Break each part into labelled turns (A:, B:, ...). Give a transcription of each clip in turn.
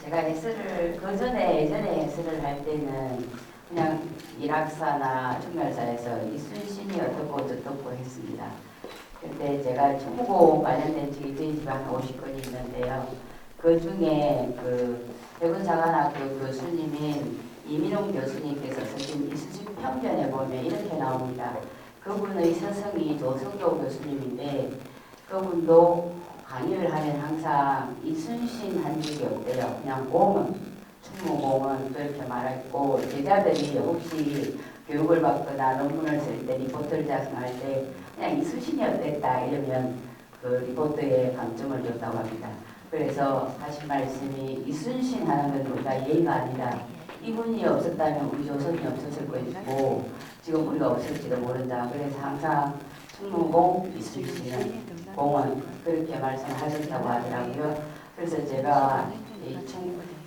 A: 제가 해설을 예전에 해설을 할 때는 그냥 일학사나 총괄사에서 이순신이 어떻고 저떻고 했습니다. 근데 제가 충무공 관련된 책이 저희 집에 한 50권이 있는데요. 그 중에 그 대군사관학교 교수님인 이민홍 교수님께서 쓰신 이순신 평전에 보면 이렇게 나옵니다. 그분의 스승이 조성교 교수님인데 그분도 강의를 하면 항상 이순신 한 적이 없대요. 그냥 공은, 충무공은 그렇게 말했고, 제자들이 혹시 교육을 받거나 논문을 쓸 때 리포트를 작성할 때 그냥 이순신이 어땠다 이러면 그 리포트에 강점을 줬다고 합니다. 그래서 하신 말씀이 이순신 하는 건 우리가 예의가 아니라 이분이 없었다면 우리 조선이 없었을 것이고 지금 우리가 없을지도 모른다. 그래서 항상 충무공, 이순신은 공은 그렇게 말씀하셨다고 하더라고요. 그래서 제가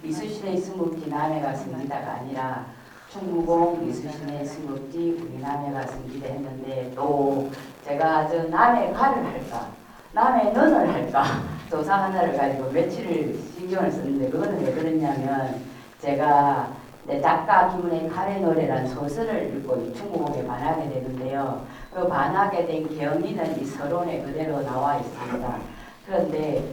A: 이순신의 승국지 남해가 승지다가 아니라 충무공 이순신의 승국지 우리 남해가 승지다 했는데 또 제가 저 남해 가를 할까 남해 는을 할까 조사 하나를 가지고 며칠을 신경을 썼는데 그거는 왜 그랬냐면 제가 작가 김은의 칼의 노래라는 소설을 읽고 이 충무공에 반하게 되는데요. 그 반하게 된 경위는 이 서론에 그대로 나와 있습니다. 그런데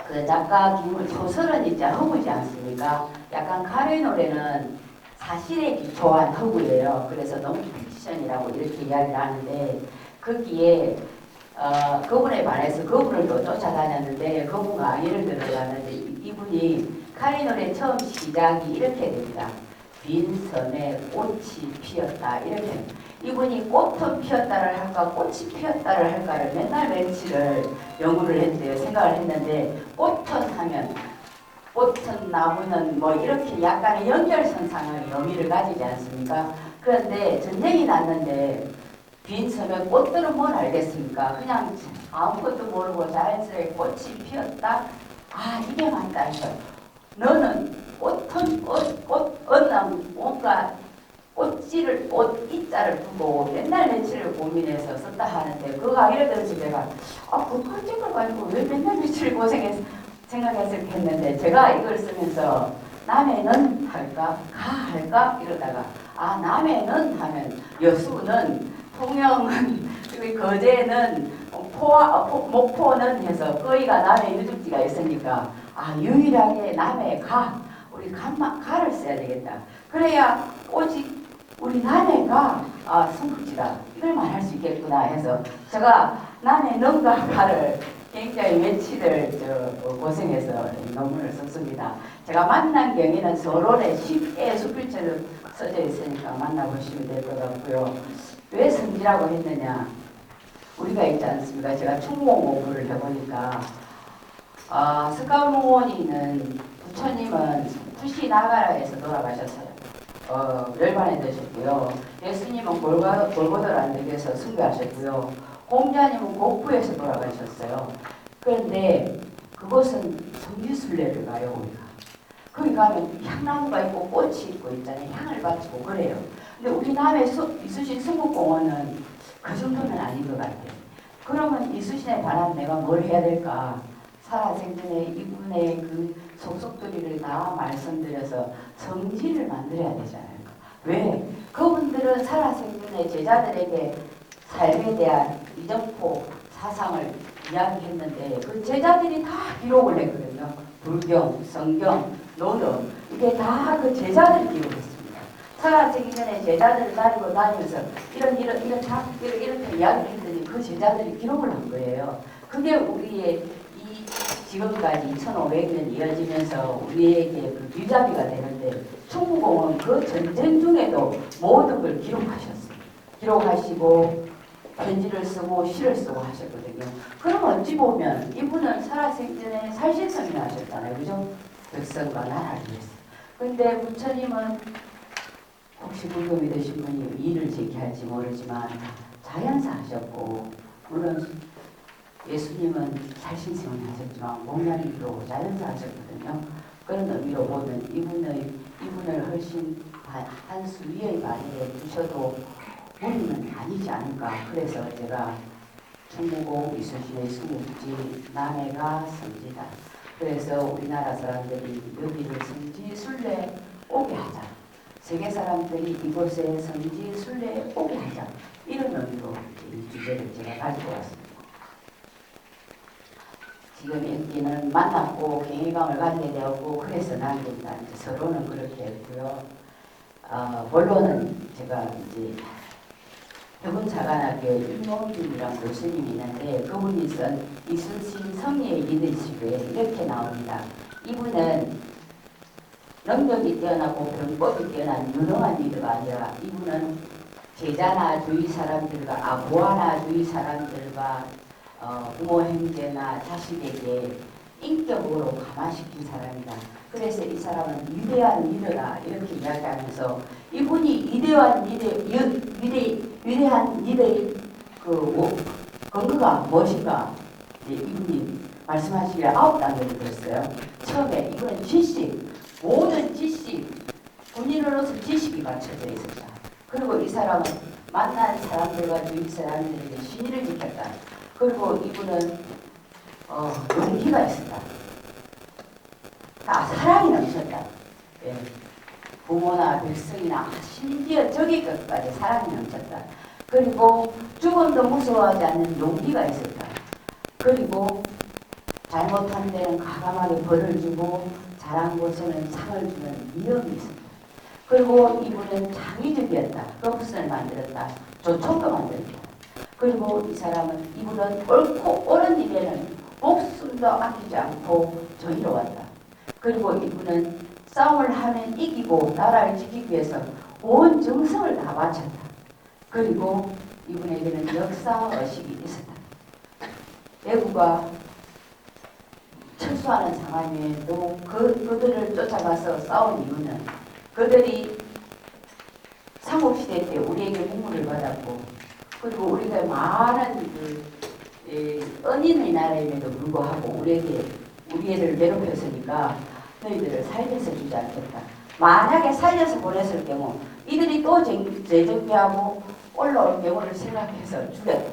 A: 그 작가 김은 소설은 이제 허구지 않습니까? 약간 칼의 노래는 사실에 기초한 허구예요. 그래서 너무 픽션이라고 이렇게 이야기를 하는데 거기에 그분에 반해서 그분을 또 쫓아다녔는데 그분과 강의를 들어가는데 이분이 칼의 노래 처음 시작이 이렇게 됩니다. 빈 섬에 꽃이 피었다 이렇게 이분이 꽃은 피었다를 할까 꽃이 피었다를 할까를 맨날 며칠을 연구를 했대요. 생각을 했는데 꽃은 하면 꽃은 나무는 뭐 이렇게 약간의 연결선상의 의미를 가지지 않습니까? 그런데 전쟁이 났는데 빈 섬에 꽃들은 뭘 알겠습니까? 그냥 아무것도 모르고 자연스레 꽃이 피었다? 아 이게 맞다 이거. 너는 꽃은 뭔가 꽃지를 꽃 이자를 두고 맨날 며칠을 고민해서 썼다 하는데 그 강의를 들어서 제가 그 꽃집을 가지고 왜 맨날 며칠 생각했을 제가 이걸 쓰면서 남해는 할까 가 할까 이러다가 남해는 하면 여수는 통영은 그리고 거제는 목포는 해서 거기가 남해 유적지가 있으니까 유일하게 남해 가 우리 가를 써야 되겠다. 그래야 오직 우리 남해가 성북지다 이걸 말할 수 있겠구나 해서 제가 남해 능과 가를 굉장히 며칠을 고생해서 논문을 썼습니다. 제가 만난 경위는 서론에 쉽게 수필처럼 써져 있으니까 만나보시면 될 것 같고요. 왜 성지라고 했느냐? 우리가 있지 않습니까? 제가 충무공 공부를 해보니까 석가모니는 부처님은 푸시 나가라에서 돌아가셨어요. 열반에 되셨고요. 예수님은 골고다를 안되게서 순교하셨고요. 공자님은 곡부에서 돌아가셨어요. 그런데 그곳은 성지순례를 가요. 우리가. 거기 가면 향나무가 있고 꽃이 있고 있잖아요. 향을 바치고 그래요. 근데 우리 남해 이순신 승국공원은 그 정도는 아닌 것 같아요. 그러면 이순신에 관한 내가 뭘 해야 될까? 살아생전에 이분의 그 속속들이를 다 말씀드려서 성지를 만들어야 되잖아요. 왜? 그분들은 살아생전에 제자들에게 삶에 대한 이정포 사상을 이야기했는데 그 제자들이 다 기록을 했거든요. 불경, 성경, 논어 이게 다 그 제자들이 기록했습니다. 살아생기 전에 제자들을 다니고 다니면서 이렇게 이야기를 했더니 그 제자들이 기록을 한 거예요. 그게 우리의 이 지금까지 2500년 이어지면서 우리에게 그 뒷잡이가 되는데 충무공은 그 전쟁 중에도 모든 걸 기록하셨어요. 기록하시고 편지를 쓰고 시를 쓰고 하셨거든요. 그럼 어찌 보면 이분은 살아생전에 살신성이 나셨잖아요. 그죠? 백성과 나라를 위해서. 근데 부처님은 혹시 불교 믿으신 분이 일을 지켜할지 모르지만 자연사 하셨고 물론 예수님은 살신성을 하셨지만 목량이로 자연사 하셨거든요. 그런 의미로 보면 이분을 훨씬 한 수 위의 자리에 두셔도 무리는 아니지 않을까. 그래서 제가 충무공 이순신의 승국지 남해가 성지다. 그래서 우리나라 사람들이 여기를 성지순례 오게 하자. 세계 사람들이 이곳에 성지순례 오게 하자. 이런 의미로 이 주제를 제가 가지고 왔습니다. 지금 인기는 만났고 경외감을 갖게 되었고 그래서 남긴다. 이제 서로는 그렇게 했고요. 본론은 제가 이제 해군사관학교 윤용준이라는 교수님이 있는데 그분이 쓴 이순신 성리의 리더십에 이렇게 나옵니다. 이분은 능력이 뛰어나고 병법이 뛰어난 유능한 리더가 아니라 이분은 제자나 주위 사람들과 부하나 주위 사람들과 부모 형제나 자식에게 인격으로 감화시킨 사람이다. 그래서 이 사람은 위대한 리더다 이렇게 이야기하면서 이분이 위대한 리더의 그 근거가 무엇인가 이분이 말씀하시기에 9단계를 들었어요. 처음에 이거는 지식, 모든 지식, 군인으로서 지식이 갖춰져 있었다. 그리고 이 사람은 만난 사람들과 주위 사람들에게 신의를 지켰다. 그리고 이분은 용기가 있었다. 사랑이 넘쳤다. 예. 부모나 백성이나 심지어 적의 것까지 사랑이 넘쳤다. 그리고 죽음도 무서워하지 않는 용기가 있었다. 그리고 잘못한 데는 과감하게 벌을 주고 잘한 곳에는 상을 주는 위엄이 있었다. 그리고 이분은 창의적이었다. 로봇을 만들었다. 조총도 만들었다. 그리고 이 사람은 이분은 옳고 옳은 일에는 목숨도 아끼지 않고 정의로웠다. 그리고 이분은 싸움을 하면 이기고 나라를 지키기 위해서 온 정성을 다 바쳤다. 그리고 이분에게는 역사의식이 있었다. 외구가 철수하는 상황에도 그들을 쫓아가서 싸운 이유는 그들이 삼국시대 때 우리에게 국물을 받았고 그리고 우리가 많은 은인의 나라임에도 불구하고 우리를 괴롭혔으니까 너희들을 살려서 주지 않겠다. 만약에 살려서 보냈을 경우 이들이 또 재정비하고 올라올 경우를 생각해서 죽였다.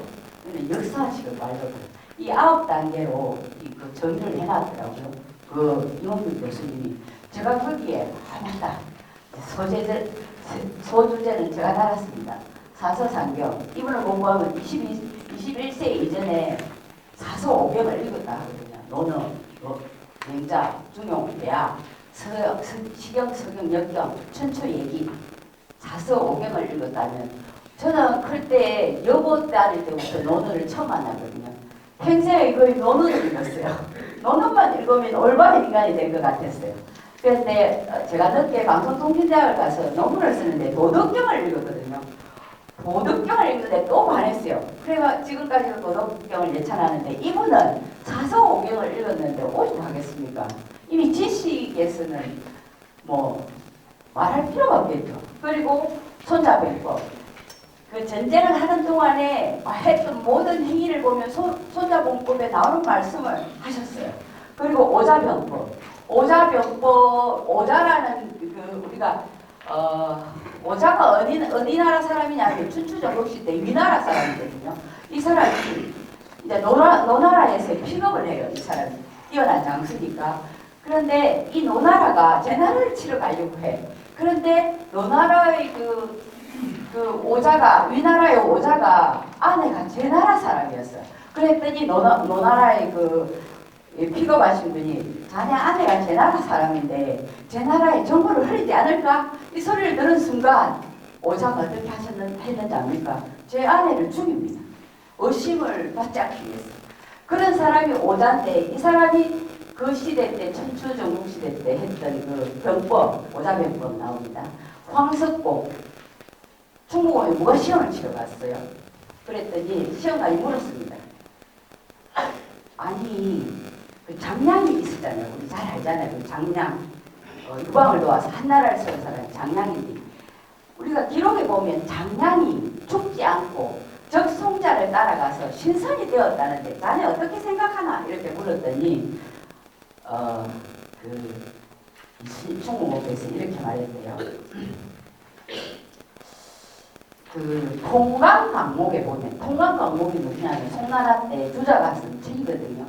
A: 이는 역사식을 말거든. 이 9단계로 그 정의를 해놨더라고요. 그 이원균 교수님이. 제가 거기에 맞다. 소주제는 제가 달았습니다. 사서상경. 이분을 공부하면 21세 이전에 사서 500을 읽었다 하거든요. 논어, 명자, 중용, 대학, 시경, 서경, 역경, 천초얘기, 사서 500을 읽었다면 저는 클 때 여고 다닐 때부터 논어를 처음 만났거든요. 평생에 거의 논어를 읽었어요. 논어만 읽으면 올바른 인간이 될 것 같았어요. 그런데 제가 늦게 방송통신대학을 가서 논문을 쓰는데 도덕경을 읽었거든요. 도덕경을 읽는데 또 반했어요. 그래서 지금까지도 도덕경을 예찬하는데 이분은 사서오경을 읽었는데 오죽하겠습니까? 이미 지식에서는 뭐 말할 필요가 없겠죠. 그리고 손자병법. 그 전쟁을 하는 동안에 했던 모든 행위를 보면 손자병법에 나오는 말씀을 하셨어요. 그리고 오자병법. 오자라는 우리가 오자가 어디 나라 사람이냐면 춘추전국시 때 위나라 사람이거든요. 이 사람이 이제 노나라에서 픽업을 해요. 이 사람이 뛰어난 장수니까. 그런데 이 노나라가 제 나라를 치러 가려고 해. 그런데 노나라의 오자가 위나라의 오자가 아내가 제 나라 사람이었어요. 그랬더니 노나라의 픽업하신 분이 자네 아내가 제 나라 사람인데 제 나라에 정보를 흘리지 않을까? 이 소리를 들은 순간 오자가 어떻게 했는지 압니까? 제 아내를 죽입니다. 의심을 받지 않기 위해서. 그런 사람이 오자인데 이 사람이 그 시대 때 천추전국 시대 때 했던 그 병법, 오자병법 나옵니다. 황석봉 충무공에 무가 시험을 치러 갔어요. 그랬더니 시험관이 물었습니다. 아니 그 장량이 있었잖아요. 우리 잘 알잖아요. 그 장량 유방을 도와서 한나라를 세운 사람이 장량인데 우리가 기록에 보면 장량이 죽지 않고 적송자를 따라가서 신선이 되었다는데 자네 어떻게 생각하나 이렇게 물었더니 충무공께서 이렇게 말했대요. 통강강목에 보면 통강강목이 누구냐면 송나라 때 주자가 쓴 책이거든요.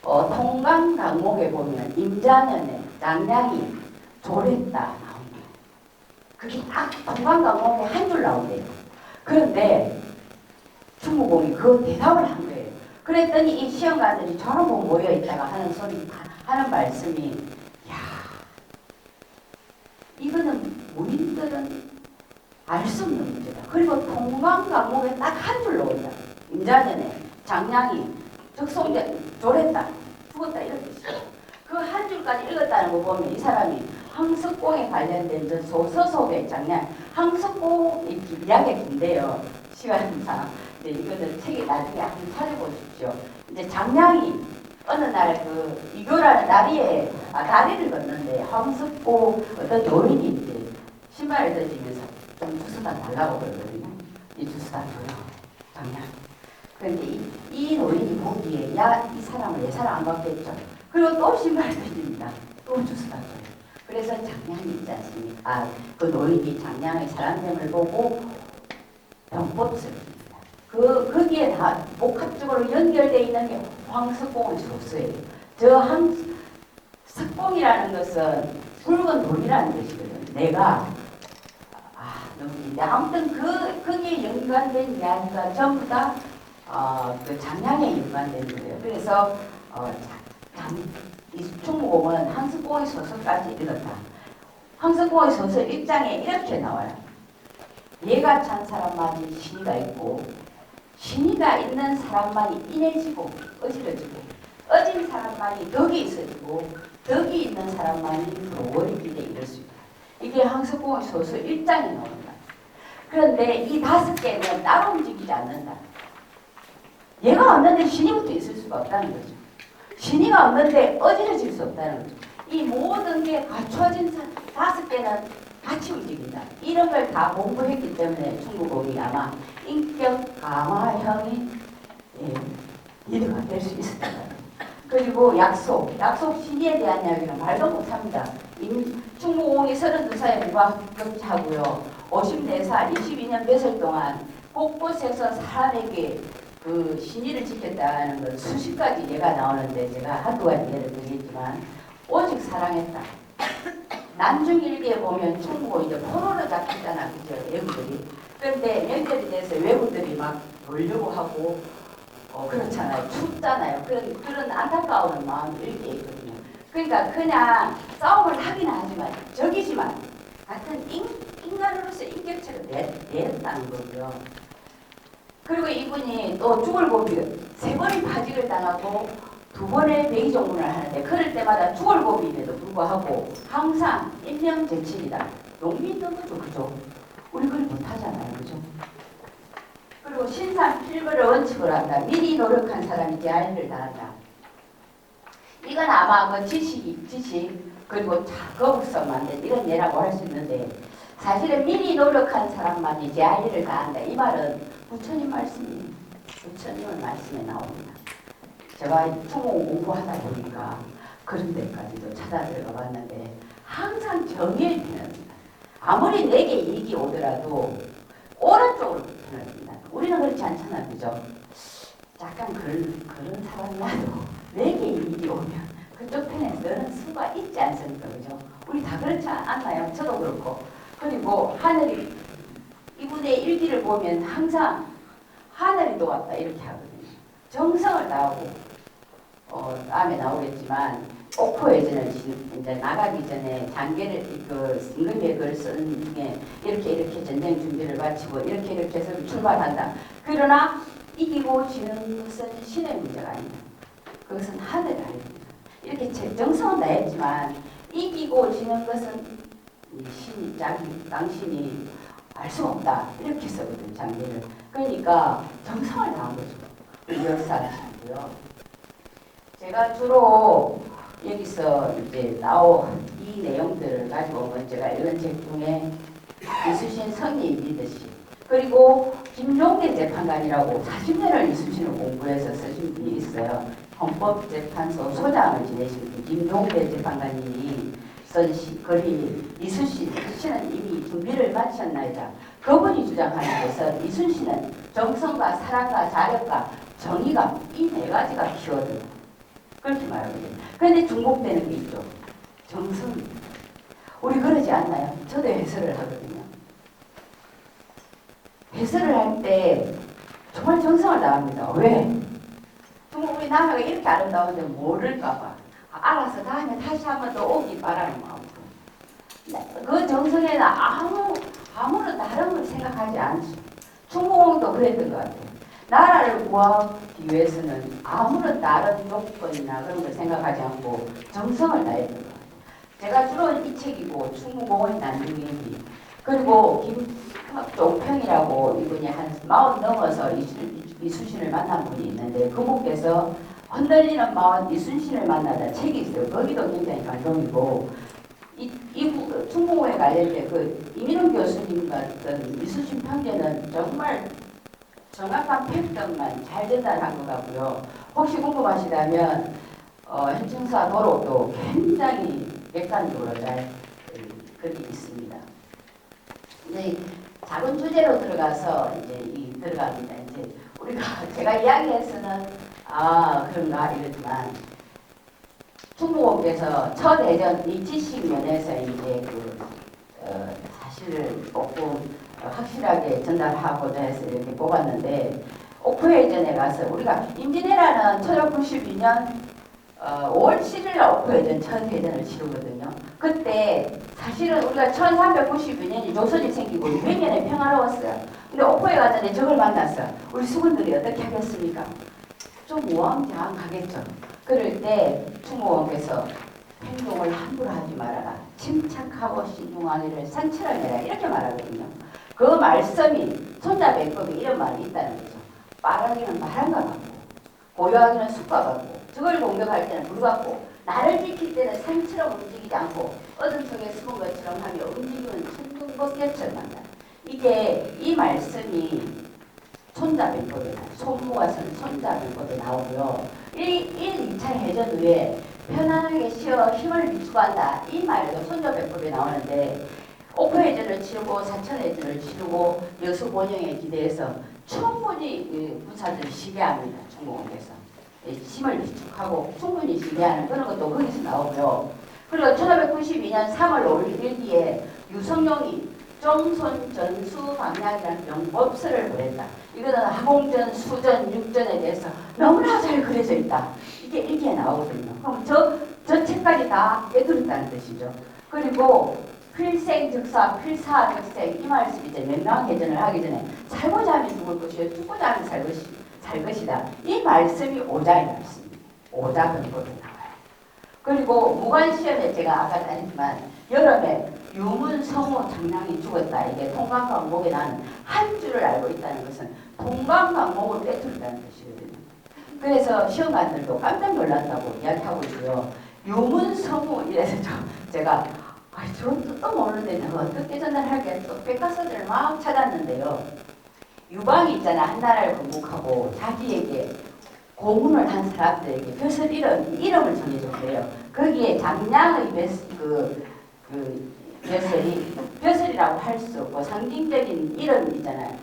A: 통강 강목에 보면 임자년에 장량이 졸했다 나옵니다. 그게 딱 통강 강목에 한 줄 나온대요. 그런데 충무공이 그 대답을 한 거예요. 그랬더니 이 시험관들이 저런 거 모여 있다가 하는 말씀이, 야, 이거는 무인들은 알 수 없는 문제다. 그리고 통강 강목에 딱 한 줄 나온다. 임자년에 장량이 적송돼 졸했다, 죽었다 이런 뜻이에요. 그 한 줄까지 읽었다는 거 보면 이 사람이 황석공에 관련된 저 소설 속의 장량, 황석공이 이야기가 긴데요. 시간상 이제 이거는 책에 나중에 한번 찾아보십시오. 이제 장량이 어느 날 그 이교라는 다리를 걷는데 황석공 어떤 노인이 이제 신발을 던지면서 좀 주스다 달라고 그러거든요. 이 주스다 줘요, 장량. 그런데 이 노인이 보기에 야, 이 사람을 내 사람 안 받겠죠. 그리고 또 신발을 던집니다. 또 주스다 줘요. 그래서 장량이 있지 않습니까? 그 노인이 장량의 사람됨을 보고 병법을 씁니다. 거기에 다 복합적으로 연결되어 있는 게 황석공의 소수예요. 저 석공이라는 것은 붉은 돌이라는 뜻이거든요. 내가 아무튼 거기에 연관된 이야기가 전부 다 그 장량에 연관된 거예요. 그래서 이 충무공은 황석공의 소설까지 읽었다. 황석공의 소설 1장에 이렇게 나와요. 예가 찬 사람만이 신의가 있고 신의가 있는 사람만이 인해지고 어지러지고 어진 사람만이 덕이 있어지고 덕이 있는 사람만이 도원의 길에 이를 수 있다. 이게 황석공의 소설 1장에 나옵니다. 그런데 이 5개는 따로 움직이지 않는다. 얘가 없는데 신의부터 있을 수가 없다는 거죠. 신의가 없는데 어지러질 수 없다는 거죠. 이 모든 게 갖춰진 5개는 같이 움직인다. 이런 걸 다 공부했기 때문에 충무공이 아마 인격 강화형이 리더가 될 수 있었다. 그리고 약속 신의에 대한 이야기는 말도 못합니다. 충무공이 32살에 무과급하고요. 54살 22년 몇월 동안 곳곳에서 사람에게 그 신의를 지켰다는 건 수십 가지 예가 나오는데 제가 한두 가지 예를 들겠지만 오직 사랑했다. 난중일기에 보면 충무공 이제 포로로 잡혔잖아, 그죠? 외국들이. 그런데 명절이 돼서 외국들이 막 놀려고 하고 그렇잖아요. 춥잖아요. 그런 안타까운 마음이 일기에 있거든요. 그러니까 그냥 싸움을 하긴 하지만 적이지만 같은 인간으로서 인격체를 내렸다는 거고요. 그리고 이분이 또 죽을 고비 3번의 파직을 당하고 2번의 백의종군을 하는데 그럴 때마다 죽을 고비임에도 불구하고 항상 인명재칠이다. 용민너무죠, 그죠? 우리 그걸 못하잖아요, 그죠? 그리고 신상필벌을 원칙으로 한다. 미리 노력한 사람이 제한을 다한다. 이건 아마 그 지식 그리고 거북선 만든 이런 예라고 할 수 있는데 사실은 미리 노력한 사람만이 제한을 다한다. 이 말은 부처님 말씀이 부처님의 말씀에 나옵니다. 제가 충무공 공부하다 보니까 그런 데까지도 찾아 들어가 봤는데 항상 정의를 표현합니다. 아무리 내게 이익이 오더라도 오른쪽으로 표현합니다. 우리는 그렇지 않잖아요, 그죠? 약간 그런 사람이라도 내게 이익이 오면 그쪽 편에 너는 수가 있지 않습니까, 그죠? 우리 다 그렇지 않나요? 저도 그렇고. 그리고 하늘이 이분의 일기를 보면 항상 하늘이 도왔다 이렇게 하거든요. 정성을 다하고 다음에 나오겠지만 옥포해전을 이제 나가기 전에 장계를 임금의 글을 쓰는 중에 이렇게 전쟁 준비를 마치고 이렇게 해서 출발한다. 그러나 이기고 지는 것은 신의 문제가 아닙니다. 그것은 하늘의 아닙니다. 이렇게 정성은 다했지만 이기고 지는 것은 신이 당신이 알 수 없다 이렇게 써거든요, 장계를. 그러니까 정성을 다한 거죠. 역사시고요. 제가 주로 여기서 이제 나온 이 내용들을 가지고 온 건 제가 읽은 책 중에 이순신 성리 리더십 그리고 김종대 재판관이라고 40년을 이순신을 공부해서 쓰신 분이 있어요. 헌법재판소 소장을 지내신 분 김종대 재판관님이 쓴 글이 이순신은 이미 준비를 마쳤나이다. 그분이 주장하는 것은 이순신은 정성과 사랑과 자력과 정의가 이 4가지가 키워드다. 그렇게 말하거든요. 그런데 중복되는 게 있죠. 정성. 우리 그러지 않나요? 저도 해설을 하거든요. 해설을 할 때 정말 정성을 다합니다. 왜? 정말 우리 나라가 이렇게 아름다운데 모를까봐. 알아서 다음에 다시 한번 더 오기 바라는 마음으로. 그 정성에는 아무런 다른 걸 생각하지 않죠. 충무공도 그랬던 것 같아요. 나라를 구하기 위해서는 아무런 다른 조건이나 그런 걸 생각하지 않고 정성을 다했던 것 같아요. 제가 주로 이 책이고 충무공의 난중일기 그리고 김종평이라고 이분이 한 40 넘어서 이순신을 만난 분이 있는데 그분께서 흔들리는 마음 이순신을 만나다 책이 있어요. 거기도 굉장히 감동이고 충무공에 관련된 그 이민훈 교수님 같은 이순신 편견은 정말 정확한 팩트만 잘 전달한 것 같고요. 혹시 궁금하시다면 현충사 도록도 굉장히 객관적으로 잘 그렇게 있습니다. 이제 작은 주제로 들어가서 이제 들어갑니다. 이제 우리가 제가 이야기해서는 그런가 이랬지만 충무공께서 첫 대전 이 지식면에서 이제 사실을 조금 확실하게 전달하고자 해서 이렇게 뽑았는데 옥포해전에 가서 우리가 임진왜란은 1592년 5월 7일 옥포해전 첫 회전을 치르거든요. 그때 사실은 우리가 1392년이 조선이 생기고 200년에 평화로웠어요. 근데 옥포해전에 적을 만났어. 우리 수군들이 어떻게 하겠습니까? 좀 우왕좌왕하겠죠. 그럴 때 충무공께서 행동을 함부로 하지 말아라. 침착하고 신중하기를 상처를 내라. 이렇게 말하거든요. 그 말씀이 손자배법에 이런 말이 있다는 거죠. 빠르기는 바람과 같고 고요하기는 숲과 같고 적을 공격할 때는 불 같고 나를 지킬 때는 산처럼 움직이지 않고 어둠 속에 숨은 것처럼 하며 움직이는 천둥번개처럼 한다. 이게 이 말씀이 손자병법에 손무가 쓴 손자병법에 나오고요. 2차 해전 후에 편안하게 쉬어 힘을 비추한다. 이 말도 손자병법에 나오는데 옥포해전을 치르고 사천해전을 치르고 여수 본영에 기대해서 충분히 부사들을 시계합니다. 충무공께서 힘을 비축하고 충분히 시계하는 그런 것도 거기서 나오고요. 그리고 1592년 3월 5일기에 유성룡이 정손 전수 방향이라는 병법서를 보냈다. 이거는 하공전, 수전, 육전에 대해서 너무나 잘 그려져 있다. 이게 일기에 나오거든요. 그럼 저 책까지 다 깨뜨렸다는 뜻이죠. 그리고 필생즉사, 필사즉생 이 말씀이 이제 명랑해전을 하기 전에 살고자 하면 죽을 것이요 죽고자 하면 살 것이다. 이 말씀이 오자의 말씀입니다. 오자 근거로 나와요. 그리고 무관시험에 제가 아까 다녔지만 여름에 유문성우 장량이 죽었다. 이게 통강광목에 나는 한 줄을 알고 있다는 것은 통강광목을 빼뜨린다는 뜻이거든요. 그래서 시험관들도 깜짝 놀랐다고 이야기하고 있고요. 유문성우 이래서 제가 저런 뜻도 모르는데 내가 어떻게 전달할게 또 백과사전을 막 찾았는데요. 유방이 있잖아. 한 나라를 건국하고 자기에게 고문을 한 사람들에게 벼슬 이름을 정해줬어요. 거기에 장량의 벼슬이라고 할 수 없고 상징적인 이름이잖아요.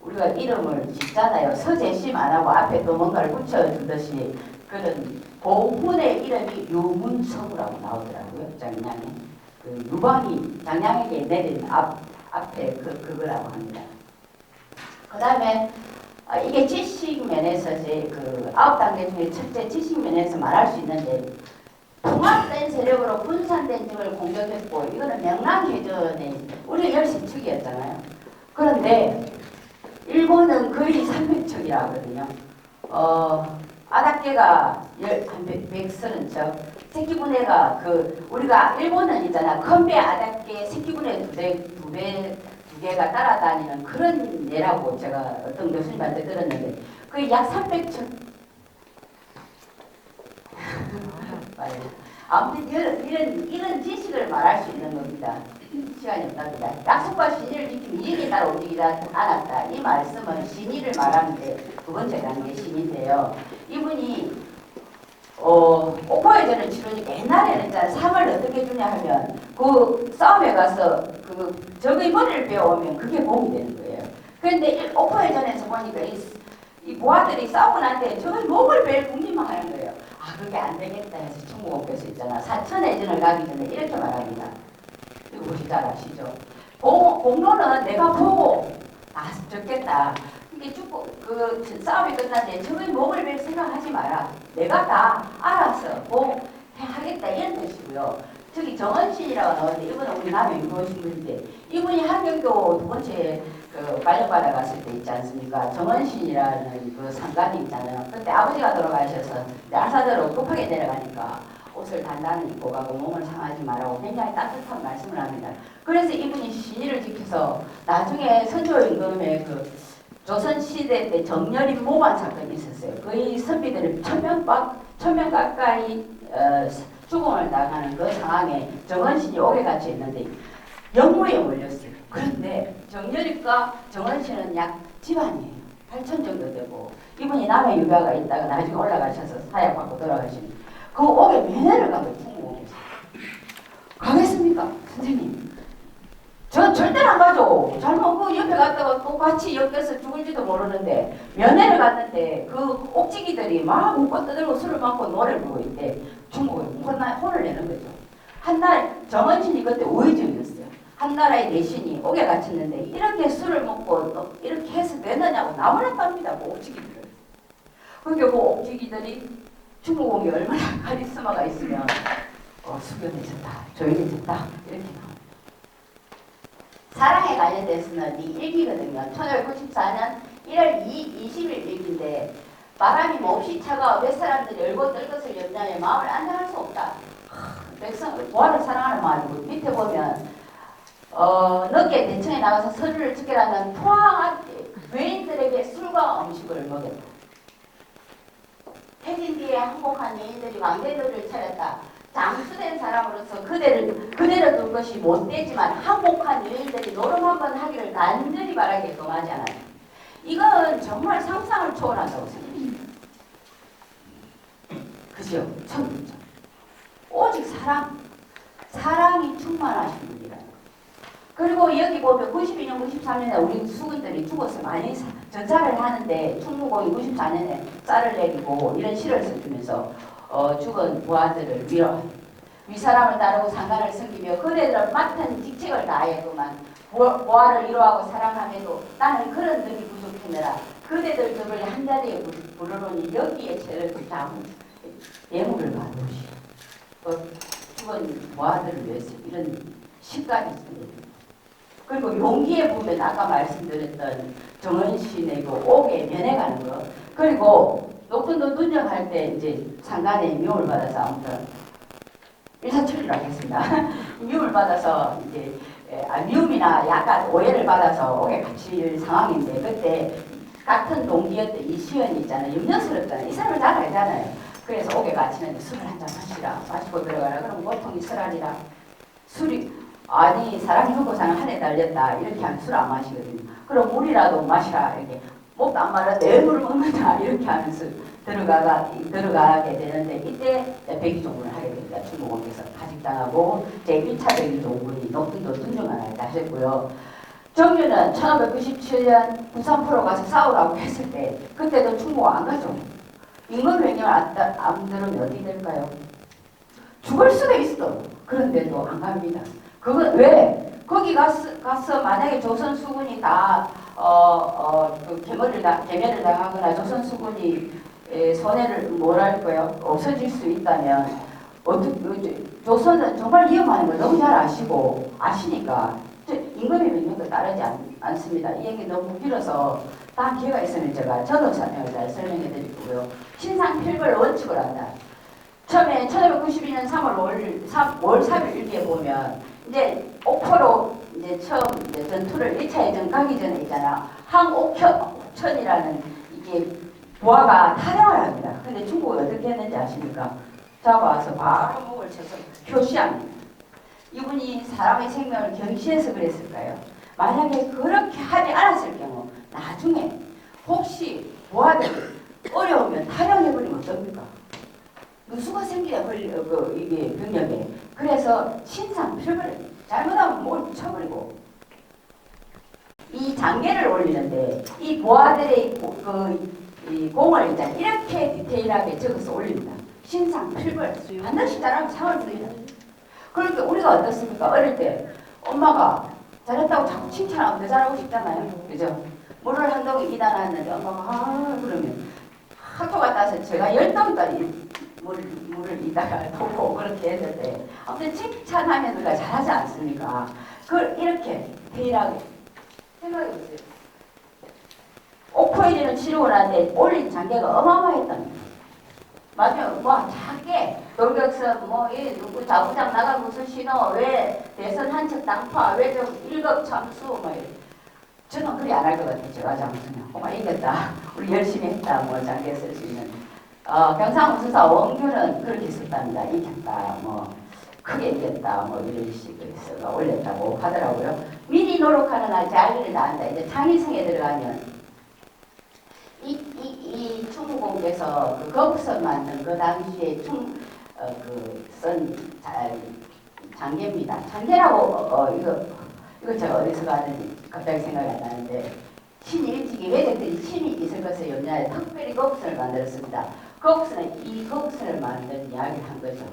A: 우리가 이름을 짓잖아요. 서제심 안 하고 앞에 또 뭔가를 붙여주듯이 그런 고문의 이름이 유문성우라고 나오더라고요. 장량에. 유방이 장량에게 내린 앞에 그거라고 합니다. 그 다음에 이게 지식면에서 이제 9단계 중에 첫째 지식면에서 말할 수 있는데 통합된 세력으로 분산된 적을 공격했고 이거는 명랑해전에 우리가 13척이었잖아요. 그런데 일본은 거의 300척이라 하거든요. 아닥개가 130척, 새끼분해가 우리가 일본은 있잖아. 건배 아닥개 새끼분해 두 개가 따라다니는 그런 예라고 제가 어떤 교수님한테 들었는데 그게 약 300척. 아무튼 이런 지식을 말할 수 있는 겁니다. 시간이 없답니다. 약속과 신의를 지키면 이익에 따라 움직이지 않았다. 이 말씀은 신의를 말하는데 두 번째 단계 신인데요. 이분이 옥포해전을 치르니까 옛날에는 3을 어떻게 주냐 하면 그 싸움에 가서 적의 머리를 베어오면 그게 공이 되는 거예요. 그런데 옥포해전에서 보니까 이 부하들이 싸우고 난 뒤에 적의 목을 벨 궁리만 하는 거예요. 그게 안 되겠다 해서 충무공께서 있잖아. 사천해전을 가기 전에 이렇게 말합니다. 이거 혹시 잘 아시죠? 공로는 내가 보고 적겠다. 이게 죽고 그 싸움이 끝났는데 적의 목을 벨 생각하지 마라. 내가 다 알아서 하겠다 이런 뜻이고요. 저기 정원신이라고 나오는데 이분은 우리 남의 유도신 분인데 이분이 한경도 두 번째 그 발령받아 갔을 때 있지 않습니까? 정원신이라는 그 상관이 있잖아요. 그때 아버지가 돌아가셔서 알사대로 급하게 내려가니까 옷을 단단히 입고 가고 몸을 상하지 말라고 굉장히 따뜻한 말씀을 합니다. 그래서 이분이 신의를 지켜서 나중에 선조 임금의 그 조선시대 때 정렬인 모반 사건이 있었어요. 거의 선비들이 1000명 가까이 죽음을 당하는 그 상황에 정원신이 옥에 갇혀 있는데 영무에 몰렸어요. 그런데 정렬입과 정원신은 약 집안이에요. 8천 정도 되고 이분이 남의 유가가 있다가 나중에 올라가셔서 사약받고 돌아가시는 그 옥에 면회를 가고 충무공에서 가겠습니까? 선생님 저 절대로 안 가죠. 잘못 그 옆에 갔다가 또 같이 엮여서 죽을지도 모르는데 면회를 갔는데 그 옥지기들이 막 웃고 떠들고 술을 먹고 노래를 부르고 있대. 중국은 혼을 내는 거죠. 한날 정원신이 그때 우회중이었어요. 한나라의 대신이 옥에 갇혔는데 이렇게 술을 먹고 또 이렇게 해서 되느냐고 나무랐답니다. 그 옥지기들을. 그러니까 그 옥지기들이 중국공이 얼마나 카리스마가 있으면 숙연해졌다, 조용해졌다 이렇게 나옵니다. 사랑에 관련돼서는 이 일기거든요. 1594년 1월 20일 일기인데 바람이 몹시 차가워 몇 사람들이 열고 뜰 것을 염려하여 마음을 안정할 수 없다. 백성 보아를 사랑하는 마음이고 밑에 보면 늦게 대청에 나가서 서류를 지켜라는 포항한 외인들에게 술과 음식을 먹였다. 해진 뒤에 항복한 여인들이 왕대들을 차렸다. 장수된 사람으로서 그대를 둘 것이 못되지만 항복한 여인들이 노름 한번 하기를 간절히 바라게끔 하지 않았다. 이건 정말 상상을 초월한다고 생각합니다. 그죠? 천국죠. 오직 사랑이 충만하신 분이라. 그리고 여기 보면 92년, 93년에 우리 수군들이 죽어서 많이 전사를 하는데 충무공이 94년에 쌀을 내리고 이런 시를 써주면서 죽은 부하들을 위사람을 따르고 상관을 섬기며 그대들은 맡은 직책을 다하였구만 보아를 위로하고 사랑함에도 나는 그런 덕이 부족했느라 그대들 들을 한자리에 부르노니 여기에 죄를 담은 예물을 받으시오. 죽은 부하들을 위해서 이런 시까지 있습니다. 그리고 용기에 보면 아까 말씀드렸던 정원신의 그 옥에 면회가는 거 그리고 높은 돈 dun정할 때 이제 상간에 미움을 받아서 아무튼 일사천리로 하겠습니다. 미움을 받아서 이제 미움이나 약간 오해를 받아서 옥에 갇힐 상황인데 그때 같은 동기였던 이시연이 있잖아요. 염려스럽잖아요. 이 사람을 잘 알잖아요. 그래서 옥에 갇히는데 술을 한잔 마시라. 마시고 들어가라. 그럼 보통이 설하리라. 술이 아니 사랑이 흑고사는 한해 달렸다. 이렇게 하면 술 안 마시거든요. 그럼 물이라도 마시라. 이렇게 목도 안 말랐는데 왜 물을 먹느냐. 이렇게 하면서 들어가게 되는데 이때 백의종군을 하게 됩니다. 중국공께서 가직당하고 제1차 백의종군이 높은 돈 dun정하라 했다 하셨고요. 정유는 1597년 부산포로 가서 싸우라고 했을 때 그때도 충무공 안 가죠. 임금명령을 안 들으면 어디 될까요? 죽을 수도 있어. 그런데도 안 갑니다. 그건 왜? 거기 가서 만약에 조선 수군이 다 그 계멸을 당하거나 조선 수군이 손해를 뭐랄까요 없어질 수 있다면 조선은 정말 위험한 걸 너무 잘 아시니까 임금의 명령도 따르지 않습니다. 이 얘기 너무 길어서 다음 기회가 있으면 저도 잘 설명해 드리고요. 신상필벌 원칙을 한다. 처음에 1592년 3월 3일 일기에 보면 이제 옥포로 이제 처음 이제 전투를 1차 예전 가기 전에 있잖아. 항옥천이라는 이게 부하가 탈영을 합니다. 근데 중국이 어떻게 했는지 아십니까? 잡아와서 바로 목을 쳐서 표시합니다. 이분이 사람의 생명을 경시해서 그랬을까요? 만약에 그렇게 하지 않았을 경우 나중에 혹시 부하들이 어려우면 탈영해버리면 어떡합니까? 누수가 생겨야 이게 병력에. 그래서 신상필벌을 잘못하면 목을 쳐버리고 이 장계를 올리는데 이 부하들의 이 공을 일단 이렇게 디테일하게 적어서 올립니다. 신상, 필벌 반드시 잘하면 상을 드립니다. 그러니까 우리가 어떻습니까? 어릴 때 엄마가 잘했다고 자꾸 칭찬하면 더 잘하고 싶잖아요. 그죠? 물을 한 동이 이다 놨는데 엄마가 그러면 학교 갔다 와서 제가 10동짜리 물을 이다가 놓고 그렇게 했는데 아무튼 칭찬하면 우리가 잘하지 않습니까? 그걸 이렇게 데일하게 생각해보세요. 오코일리는 치르고 나는데 올린 장계가 어마어마했답니다. 맞아요. 뭐 작게 돌격선 뭐이 누구 자부장 나가 무슨 신호 왜 대선 한척 당파 왜 좀 일급 참수 뭐 저는 그리 안 할 것 같아요. 제가 장수면 이겼다 우리 열심히 했다 뭐 장계 쓸 수 있는 경상우수사 원규는 그렇게 썼답니다. 이겼다 뭐 크게 이겼다 뭐 이런 식으로 올렸다고 하더라고요. 미리 노력하는 아이 알기를 나온다. 이제 창의성에 들어가면 이 충무공께서 그 거북선 만든 그 당시에 그쓴 장계입니다. 장계라고 이거 제가 어디서 가는지 갑자기 생각이 안 나는데 신일찍이 외적들이 신이 있을 것을 염려하여 특별히 거북선을 만들었습니다. 거북선은 이 거북선을 만든 이야기를 한 거죠.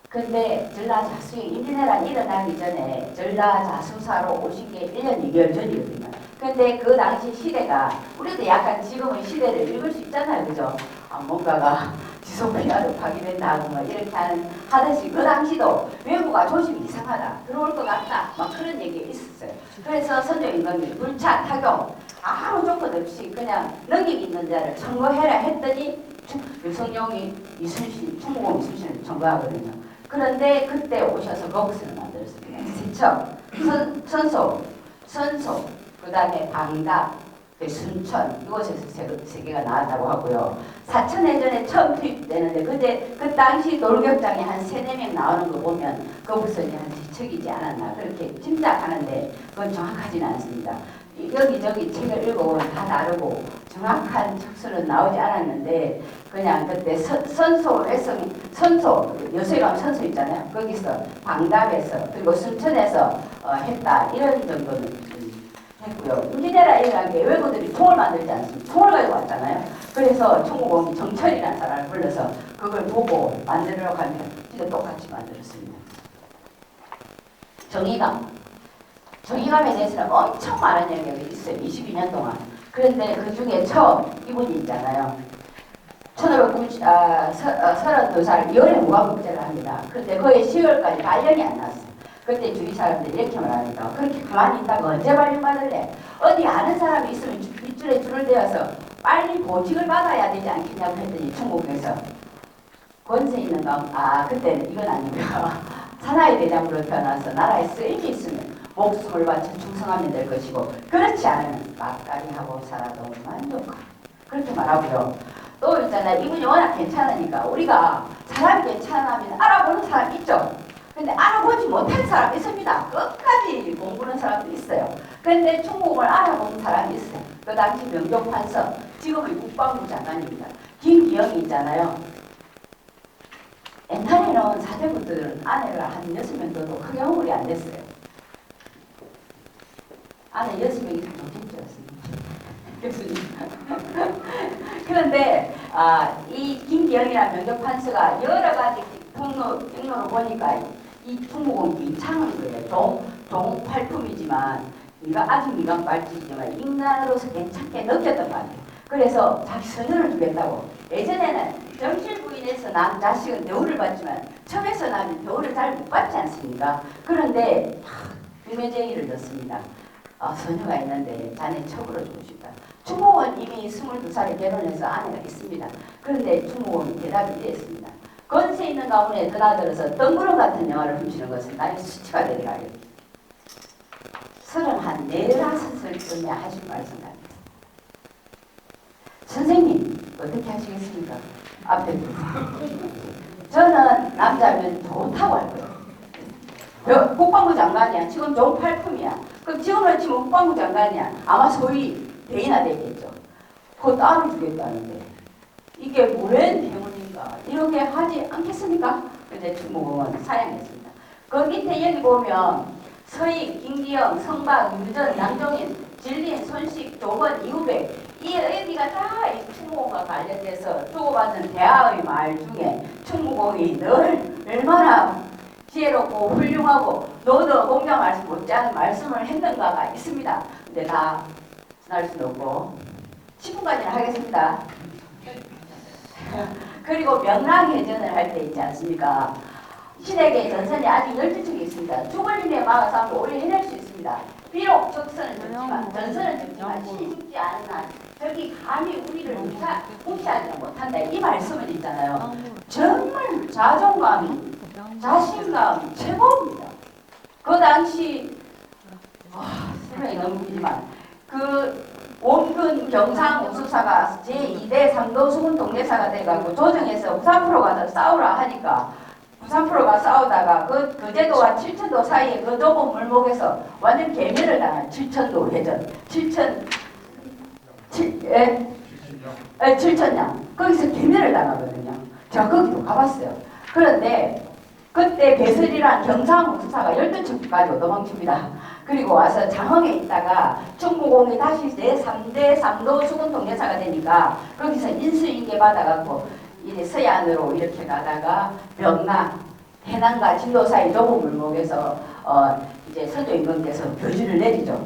A: 근데 전라자수의 임진왜란 일어나기 전에 전라자수사로 오신 게 1년 6개월 전이거든요. 근데 그 당시 시대가 우리도 약간 지금은 시대를 읽을 수 있잖아요. 그죠? 뭔가가 지소피아도 파기된다고 뭐 이렇게 하듯이 그 당시도 외부가 조짐이 이상하다. 들어올 것 같다. 막 그런 얘기가 있었어요. 그래서 선조임금이 불차, 타경 아무 조건 없이 그냥 능력 있는 자를 청구해라 했더니 유성룡이 충무공 이순신을 청구하거든요. 그런데 그때 오셔서 거북선을 만들었습니다. 세척, 선소, 그 다음에 방답, 순천 이곳에서 세 개가 나왔다고 하고요. 사천해전에 처음 투입되는데 그때 그 당시 놀격장에 한 3-4명 나오는 거 보면 거북선이 한 3척이지 않았나 그렇게 짐작하는데 그건 정확하지는 않습니다. 여기저기 책을 읽어보면 다 다르고 정확한 척수는 나오지 않았는데 그냥 그때 선소 요새 가면 선소 있잖아요. 거기서 방답에서 그리고 순천에서 했다 이런 정도는 했고요. 임진왜란 일어난 게 외부들이 총을 만들지 않습니까? 총을 가지고 왔잖아요. 그래서 충무공이 정철이라는 사람을 불러서 그걸 보고 만들려고 하면 진짜 똑같이 만들었습니다. 정의감에 대해서는 엄청 많은 얘기가 있어요. 22년 동안. 그런데 그 중에 처음 이분이 있잖아요. 1532살 2월에 무과국제를 합니다. 그런데 거의 10월까지 발령이 안 났어요. 그때 주위 사람들이 이렇게 말합니다. 그렇게 가만히 있다가 언제 발령받을래? 어디 아는 사람이 있으면 밑줄에 줄을 대어서 빨리 보직을 받아야 되지 않겠냐고 했더니 충무공에서 권세 있는 그때는 이건 아니고요. 사나이 대장으로 태어나서 나라에 쓰임이 있으면 목숨을 바쳐 충성하면 될 것이고 그렇지 않으면 막가리하고 살아도 만족하 그렇게 말하고요. 또 있잖아요. 이분이 워낙 괜찮으니까 우리가 사람이 괜찮으면 알아보는 사람 있죠. 근데 알아보지 못한 사람이 있습니다. 끝까지 공부하는 사람도 있어요. 근데 충무공을 알아보는 사람이 있어요. 그 당시 명족판서, 지금의 국방부 장관입니다. 김기영이 있잖아요. 옛날에는 사대부들은 아내를 한 6명 둬도 크게 허물이 안 됐어요. 아내 6명 이상 좋겠죠. 그런데 이 김기영이라는 명족판서가 여러 가지 경로로 보니까 이 충무공 괜찮은 거예요. 종팔품이지만 아주 미간 빨치지만 인간으로서 괜찮게 느꼈던 것 같아요. 그래서 자기 선녀를 주겠다고. 예전에는 정실 부인에서 난 자식은 대우를 받지만 첩에서 나면 대우를 잘 못 받지 않습니까? 그런데 유매쟁이를 넣습니다. 선녀가 있는데 자네 첩으로 주고 싶다. 충무공은 이미 22살에 결혼해서 아내가 있습니다. 그런데 충무공이 대답이 이랬습니다. 권세 있는 가문에 드나들어서 덩그런 같은 영화를 훔치는 것은 나의 수치가 되더라고요. 34살쯤에 하신 말씀 같아요. 선생님 어떻게 하시겠습니까? 앞에 저는 남자면 좋다고 할 거예요. 국방부 장관이야. 지금 종팔품이야. 그럼 지금을 치면 국방부 장관이야. 아마 소위 대인화 되겠죠. 그거 따로 주겠다는데 이게 웬 행운인가 이렇게 하지 않겠습니까? 그런데 충무공은 사양했습니다. 그 밑에 여기 보면 서익, 김기영, 성박, 유전, 양종인, 진린, 손식, 조건, 이우백 이 의미가 다 이 충무공과 관련돼서 주고받는 대화의 말 중에 충무공이 늘 얼마나 지혜롭고 훌륭하고 너도 공자 말씀 못지않은 말씀을 했는가가 있습니다. 근데 다 지날 수는 없고 10분까지는 하겠습니다. 그리고 명랑해전을 할 때 있지 않습니까? 신에게 전선이 아직 12척이 있습니다. 죽을 힘에 막아 싸움도 오래 해낼 수 있습니다. 비록 적선은 적지만 전선은 적지만 신이 죽지 않은 한 저기 감히 우리를 무시하지는 못한다. 이 말씀은 있잖아요. 정말 자존감이 자신감이 최고입니다. 그 당시 설명이 너무 길지만 그 원근 경상 우수사가 제2대 상도수군 동대사가 돼가지고 조정에서 부산프로 가서 싸우라 하니까 부산프로가 싸우다가 그 제도와 칠천도 사이에 그 좁은 물목에서 완전 개멸을 당한 칠천도 회전 칠천량 거기서 개멸을 당하거든요. 제가 거기도 가봤어요. 그런데 그때 배설이란 경상 우수사가 12척까지 도망칩니다. 그리고 와서 장흥에 있다가 충무공이 다시 제3대 상도 수군 동대사가 되니까 거기서 인수인계 받아갖고 이제 서해안으로 이렇게 가다가 명나 해남과 진도 사이 좁은 물목에서 이제 선조 임금께서 교지를 내리죠.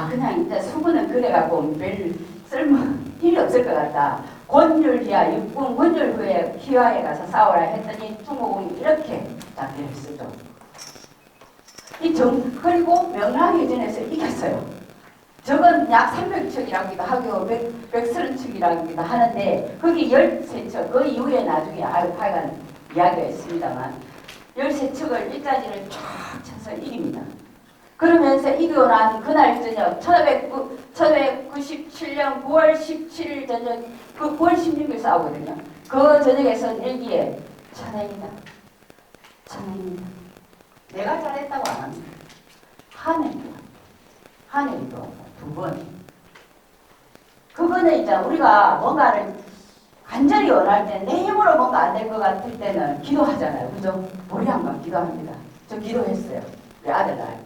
A: 그냥 이제 수군은 그래갖고 별 쓸모 힘이 없을 것 같다. 권율기하 육군 권율 후에 휘하에 가서 싸우라 했더니 충무공이 이렇게 작전을 쓰죠. 그리고 명랑해전에서 이겼어요. 적은 약 300척이라기도 하고 130척이라기도 하는데 거기 13척 그 이후에 나중에 하여간 이야기가 있습니다만 13척을 일자지를 쫙 쳐서 이깁니다. 그러면서 이기고 난 그날 저녁 1597년 9월 17일 저녁 그 9월 16일 싸우거든요. 그 저녁에서 일기에 천행이다. 천행이다. 내가 잘했다고 안 합니다. 하늘이도 두 번. 그거는 이제 우리가 뭔가를 간절히 원할 때 내 힘으로 뭔가 안 될 것 같을 때는 기도하잖아요. 그죠? 머리 한번 기도합니다. 저 기도했어요. 우리 아들 낳을 때.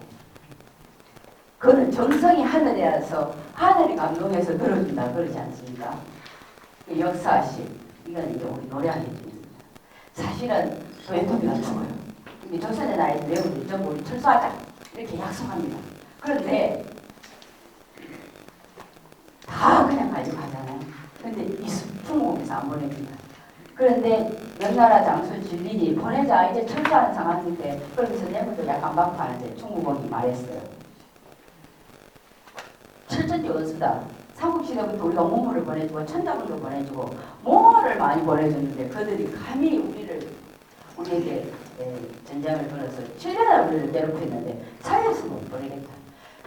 A: 그거는 정성이 하늘이라서 하늘이 감동해서 들어준다 그러지 않습니까? 역사시 이건 이제 우리 노래하는 중입니다. 사실은 도예토비가 죽어요. 조선의 나라에 외우들 전부 우리 철수하자 이렇게 약속합니다. 그런데 다 그냥 가지고 가잖아요. 근데 이 충무공에서 안 보냅니다. 그런데 명나라 장수 진린이 보내자 이제 철수하는 상황인데 거기서 내물도 약간 받고 하는데 충무공이 말했어요. 철저히 원수다. 삼국시대부터 우리가 문물을 보내주고 천자문도 보내주고 뭐를 많이 보내줬는데 그들이 감히 우리에게 전쟁을 걸어서 7년을 우리를 괴롭혔는데 살려서 못 보내겠다.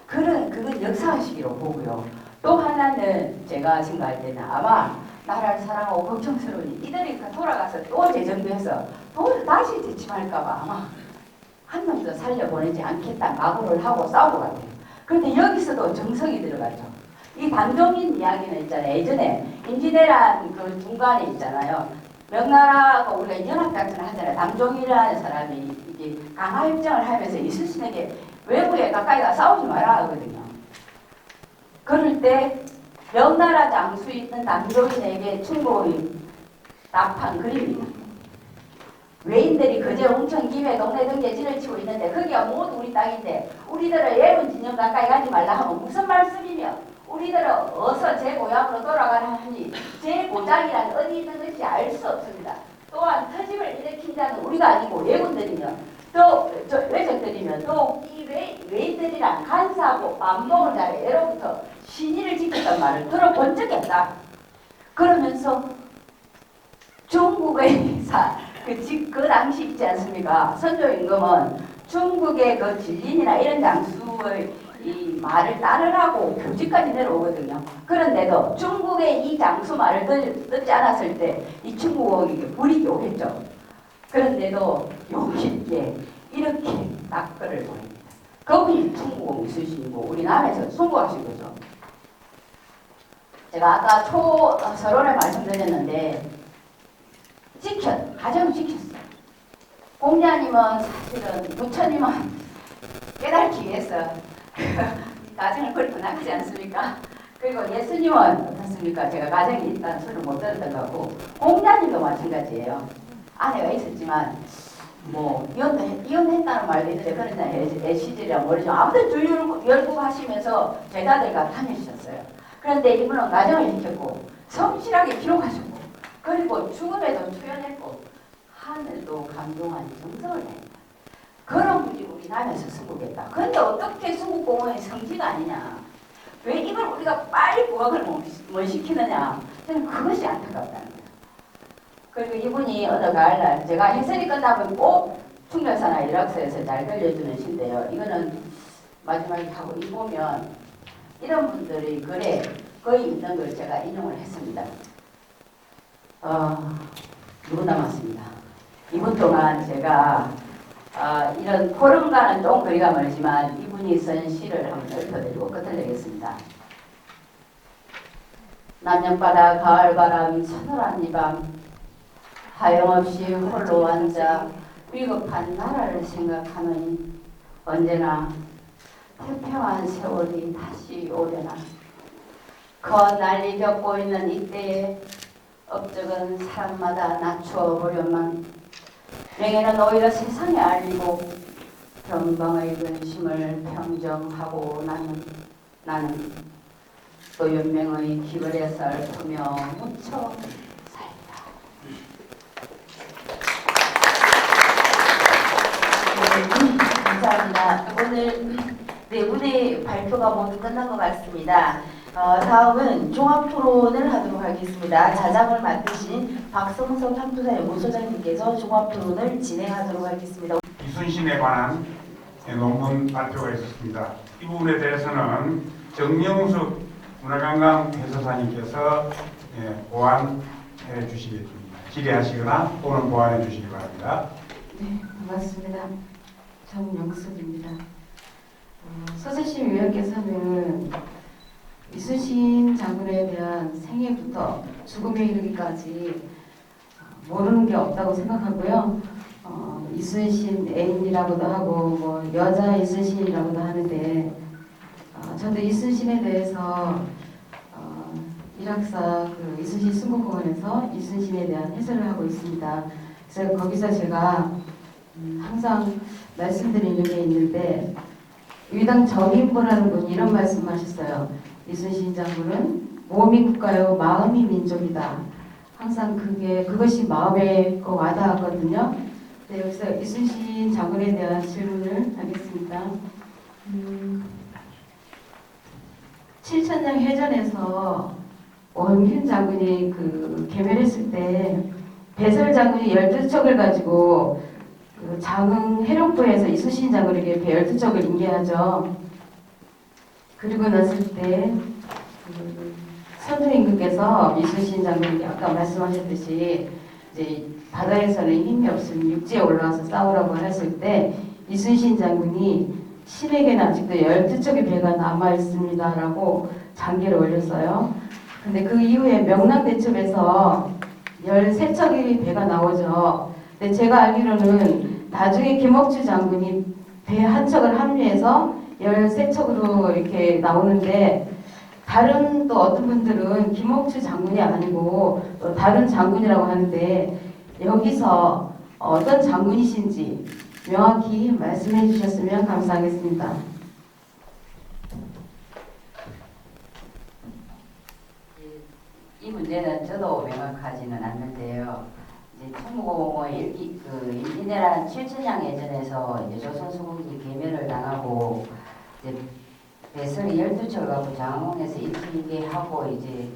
A: 그건 역사시기로 보고요. 또 하나는 제가 생각할 때는 아마 나라를 사랑하고 걱정스러우니 이들이 돌아가서 또 재정비해서 또 다시 대침할까봐 아마 한 놈도 살려보내지 않겠다 각오를 하고 싸운 것 같아요. 그런데 여기서도 정성이 들어가죠. 이 단종인 이야기는 있잖아요. 예전에 임진왜란 그 중간에 있잖아요. 명나라가 우리가 연합작전을 하잖아요. 당종이라는 사람이 이게 강화협정을 하면서 이순신에게 외부에 가까이 가 싸우지 마라 하거든요. 그럴 때 명나라 장수에 있는 당종인에게 충고의 답한 그림입니다. 외인들이 그제 웅천 김해 동네 등지에 진을 치고 있는데 거기가 모두 우리 땅인데 우리들을 예문 진영 가까이 가지 말라 하면 무슨 말씀이며 우리들은 어서 제 고향으로 돌아가라 하니 제 고장이란 어디 있는 것이 알 수 없습니다. 또한 터집을 일으킨 자는 우리가 아니고 예군들이며 또 외적들이며 또 이 외인들이란 간사하고 반복을 잘해 예로부터 신의를 지켰단 말을 들어본 적이 없다. 그러면서 중국의 그 당시 있지 않습니까? 선조 임금은 중국의 그 진린이나 이런 장수의 이 말을 따르라고 교지까지 내려오거든요. 그런데도 중국의 이 장수 말을 듣지 않았을 때 이 충무공에게 불이익이 오겠죠. 그런데도 용기 있게 이렇게 낙거를 보냅니다. 그분이 충무공 이순신이고 우리나라에서 송구하신 거죠. 제가 아까 서론에 말씀드렸는데 가정을 지켰어요. 공자님은 사실은 부처님은 깨닫기 위해서 가정을 버리고 나가지 않습니까? 그리고 예수님은 어떻습니까? 제가 가정이 일단 술을 못 들었던 거고 공자님도 마찬가지예요. 아내가 있었지만 뭐 이혼했다는 말도 있는데 그러나 애시들이라 모르지만 아무튼 줄 열고 하시면서 제자들과 다니셨어요. 그런데 이분은 가정을 지켰고 성실하게 기록하셨고 그리고 죽음에도 투연했고 하늘도 감동한 정성을 냅니다. 그런 분이 우리 남에서 수국했다. 그런데 어떻게 수국공원이 성지가 아니냐. 왜 이걸 우리가 빨리 부각을 못 시키느냐. 저는 그것이 안타깝다는 거예요. 그리고 이분이 어느 가을날 제가 해설이 끝나면 꼭 충렬사나 이락서에서 잘 들려주는 시인데요. 이거는 마지막에 하고 이 보면 이런 분들이 글에 거의 있는 걸 제가 인용을 했습니다. 누구 남았습니다. 이분 동안 제가 이런 포럼과는 좀 거리가 멀지만 이분이 쓴 시를 한번 읊어드리고 끝을 내겠습니다. 남녘바다 가을바람 서늘한 이밤 하염없이 홀로 앉아 위급한 나라를 생각하느니 언제나 태평한 세월이 다시 오려나. 거 난리 겪고 있는 이때에 업적은 사람마다 낮추어 보려만 명예는 오히려 세상에 알리고 변방의 근심을 평정하고 나는 또 연명의 기벌에 설프며 무척 살다.
B: 감사합니다. 오늘 네 분의 발표가 모두 끝난 것 같습니다. 다음은 종합토론을 하도록 하겠습니다. 자장을 맡으신 박성석 향토사 연구소장님께서 종합토론을 진행하도록 하겠습니다.
C: 이순신에 관한 논문 발표가 있었습니다. 이 부분에 대해서는 정영숙 문화관광 해설사님께서 보완해 주시겠습니다. 질의하시거나 또는 보완해 주시기 바랍니다.
D: 네, 반갑습니다. 정영숙입니다. 서재심 위원께서는 이순신 장군에 대한 생애부터 죽음에 이르기까지 모르는 게 없다고 생각하고요. 이순신 애인이라고도 하고 뭐 여자 이순신이라고도 하는데 저도 이순신에 대해서 일학사 그 이순신 순국공원에서 이순신에 대한 해설을 하고 있습니다. 그래서 거기서 제가 항상 말씀드리는 게 있는데 위당 정인보라는 분이 이런 말씀하셨어요. 이순신 장군은 몸이 국가요 마음이 민족이다. 항상 그것이 마음에 와닿았거든요. 네, 여기서 이순신 장군에 대한 질문을 하겠습니다. 7천년 해전에서 원균 장군이 개멸했을 때 배설 장군이 12척을 가지고 장흥 해령부에서 이순신 장군에게 12척을 인계하죠. 그리고 났을 때 선조 임금께서 이순신 장군에게 아까 말씀하셨듯이 이제 바다에서는 힘이 없으면 육지에 올라와서 싸우라고 했을 때 이순신 장군이 신에게는 아직도 12척의 배가 남아있습니다라고 장계를 올렸어요. 근데 그 이후에 명랑대첩에서 13척의 배가 나오죠. 근데 제가 알기로는 나중에 김옥주 장군이 배 한 척을 합류해서 13척으로 이렇게 나오는데 다른 또 어떤 분들은 김옥주 장군이 아니고 또 다른 장군이라고 하는데 여기서 어떤 장군이신지 명확히 말씀해 주셨으면 감사하겠습니다.
A: 이 문제는 저도 명확하지는 않는데요. 이제 충무공의 인내란 7천년 예전에서 이제 조선수국이 개멸을 당하고 이제 배설이 12척을 갖고 장흥에서 일찍게 하고 이제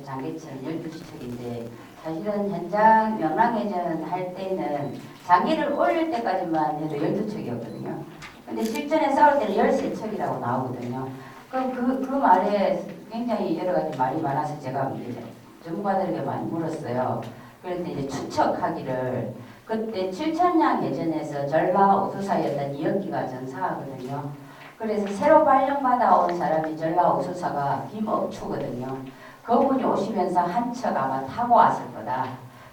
A: 장계처럼 12척인데 사실은 현장 명랑해전 할 때는 장계를 올릴 때까지만 해도 12척이었거든요. 근데 실전에 싸울 때는 13척이라고 나오거든요. 그럼 그 말에 굉장히 여러 가지 말이 많아서 제가 이제 전문가들에게 많이 물었어요. 그런데 이제 추측하기를 그때 7천년 예전에서 전라 오수사였던 이역기가 전사하거든요. 그래서 새로 발령받아 온 사람이 전라 오수사가 김업추거든요. 그분이 오시면서 한 척 아마 타고 왔을 거다.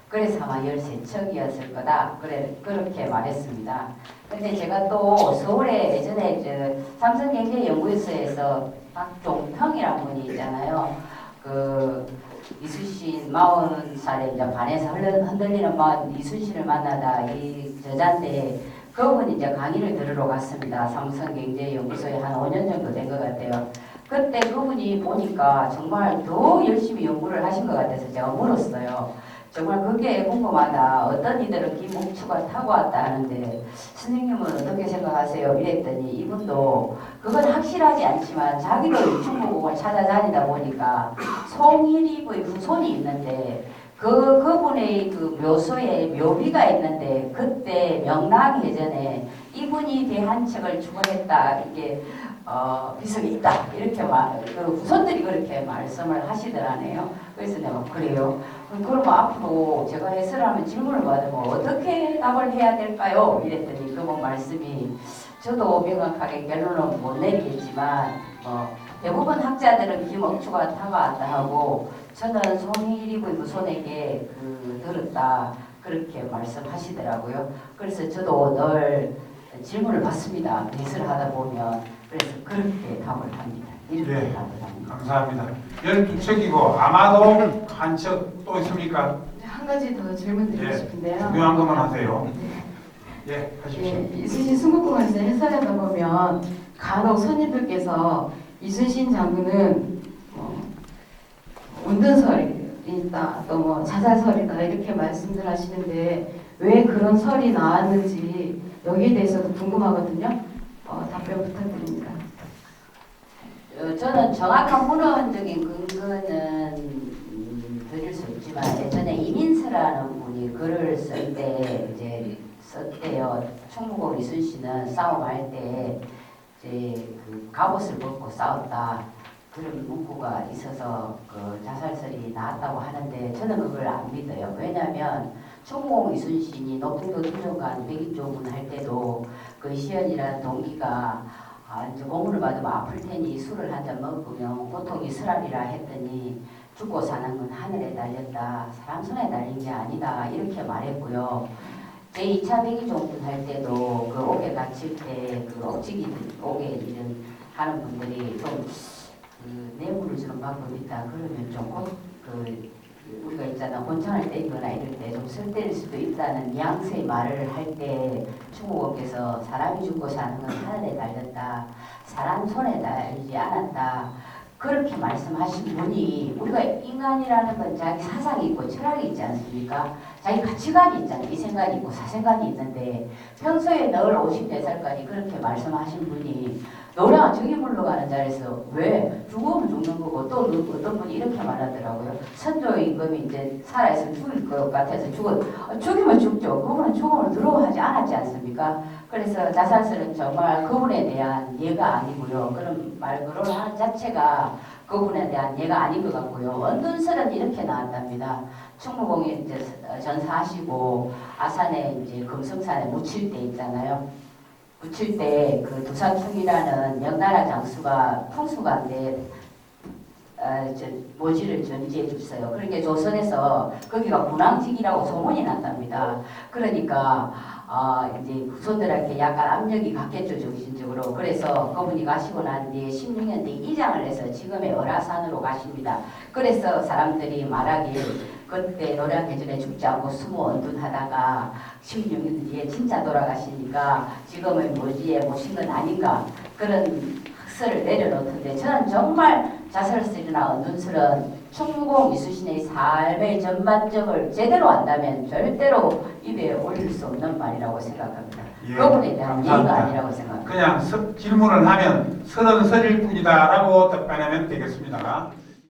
A: 그래서 아마 13척이었을 거다. 그렇게 말했습니다. 근데 제가 또 서울에 예전에 삼성경제연구소에서 박종평이라는 분이 있잖아요. 그 이순신 40살에 이제 반에서 흔들리는 마음 이순신을 만나다 이 저자인데 그분이 이제 강의를 들으러 갔습니다. 삼성경제연구소에 한 5년 정도 된 것 같아요. 그때 그분이 보니까 정말 더 열심히 연구를 하신 것 같아서 제가 물었어요. 정말 그게 궁금하다. 어떤 이들은 김옥추가 타고 왔다 하는데 선생님은 어떻게 생각하세요? 이랬더니 이분도 그건 확실하지 않지만 자기도 충무공을 찾아다니다 보니까 송일이의 후손이 있는데 그분의 그 묘소에 묘비가 있는데 그때 명랑해전에 이분이 대한 책을 추구했다. 이게 비석이 있다. 이렇게 그 후손들이 그렇게 말씀을 하시더라네요. 그래서 내가 그래요. 그럼 앞으로 제가 해설을 하면 질문을 받으면 어떻게 답을 해야 될까요? 이랬더니 그분 말씀이 저도 명확하게 결론은 못 내리겠지만 대부분 학자들은 김옥추가 타고왔다 하고 저는 송일이의 후손에게 들었다 그렇게 말씀하시더라고요. 그래서 저도 늘 질문을 받습니다. 해설을 하다 보면 그래서 그렇게 답을 합니다. 이렇게
C: 네.
A: 답을 합니다.
C: 감사합니다. 12척이고 아마도 한 척 또 있습니까?
D: 한 가지 더 질문 드리고
C: 예.
D: 싶은데요.
C: 중요한 것만 하세요. 예, 하십시오.
D: 예, 이순신 순국공에서 해설하다 보면 간혹 손님들께서 이순신 장군은 운둔설이 있다, 또 뭐 자살설이다 이렇게 말씀들 하시는데 왜 그런 설이 나왔는지 여기에 대해서도 궁금하거든요. 답변 부탁드립니다.
A: 저는 정확한 문헌적인 근거는 드릴 수 없지만 예전에 이민서라는 분이 글을 쓸 때 이제 썼대요. 충무공 이순신은 싸움할 때 이제 그 갑옷을 벗고 싸웠다. 그런 문구가 있어서 그 자살설이 나왔다고 하는데 저는 그걸 안 믿어요. 왜냐하면 충무공 이순신이 노풍도 투정관 백인조문 할 때도 그 시연이라는 동기가 이제 고문을 받으면 아플 테니 술을 한 잔 먹으면 고통이 설하리라 했더니 죽고 사는 건 하늘에 달렸다. 사람 손에 달린 게 아니다. 이렇게 말했고요. 제2차 백의종군 할 때도 그 옥에 갇힐 때 그 옥지기들, 옥에 일은 하는 분들이 좀 뇌물을 좀 받고 있다. 그러면 좀 우리가 있잖아. 곤창을 때리거나 이럴 때 좀 설 때릴 수도 있다는 뉘앙스의 말을 할 때 충무공께서 사람이 죽고 사는 건 하늘에 달렸다. 사람 손에 달리지 않았다. 그렇게 말씀하신 분이 우리가 인간이라는 건 자기 사상이 있고 철학이 있지 않습니까? 자기 가치관이 있잖아요. 이생관이 있고 사생관이 있는데 평소에 늘 54살까지 그렇게 말씀하신 분이 노래가 저기 물러가는 자리에서 왜 죽으면 죽는 거고 또 어떤 분이 이렇게 말하더라고요. 선조 임금이 이제 살아있으면 죽일 것 같아서 죽이면 죽죠. 그분은 죽음을 두려워하지 않았지 않습니까? 그래서 자살설은 정말 그분에 대한 예가 아니고요. 그런 말그를 하는 자체가 그분에 대한 예가 아닌 것 같고요. 원둔설은 이렇게 나왔답니다. 충무공이 이제 전사하시고 아산에 이제 금성산에 묻힐 때 있잖아요. 묻힐 때 그 두사충이라는 명나라 장수가 풍수가인데 모지를 전지해 줬어요. 그러니까 조선에서 거기가 군왕직이라고 소문이 났답니다. 그러니까 이제 후손들한테 약간 압력이 갔겠죠, 정신적으로. 그래서 그분이 가시고 난 뒤에 16년 뒤에 이장을 해서 지금의 어라산으로 가십니다. 그래서 사람들이 말하길 그때 노량해전에 죽지 않고 숨어 언둔하다가 16년 뒤에 진짜 돌아가시니까 지금의 모지에 모신 건 아닌가 그런 학설을 내려놓던데 저는 정말 자살설이나 언둔설은 충무공 이순신의 삶의 전반적을 제대로 안다면 절대로 입에 올릴 수 없는 말이라고 생각합니다.
C: 예,
A: 그분에 대한 예의가
C: 감사합니다.
A: 아니라고 생각합니다.
C: 그냥 질문을 하면 30설일 뿐이다라고 답변하면 되겠습니다.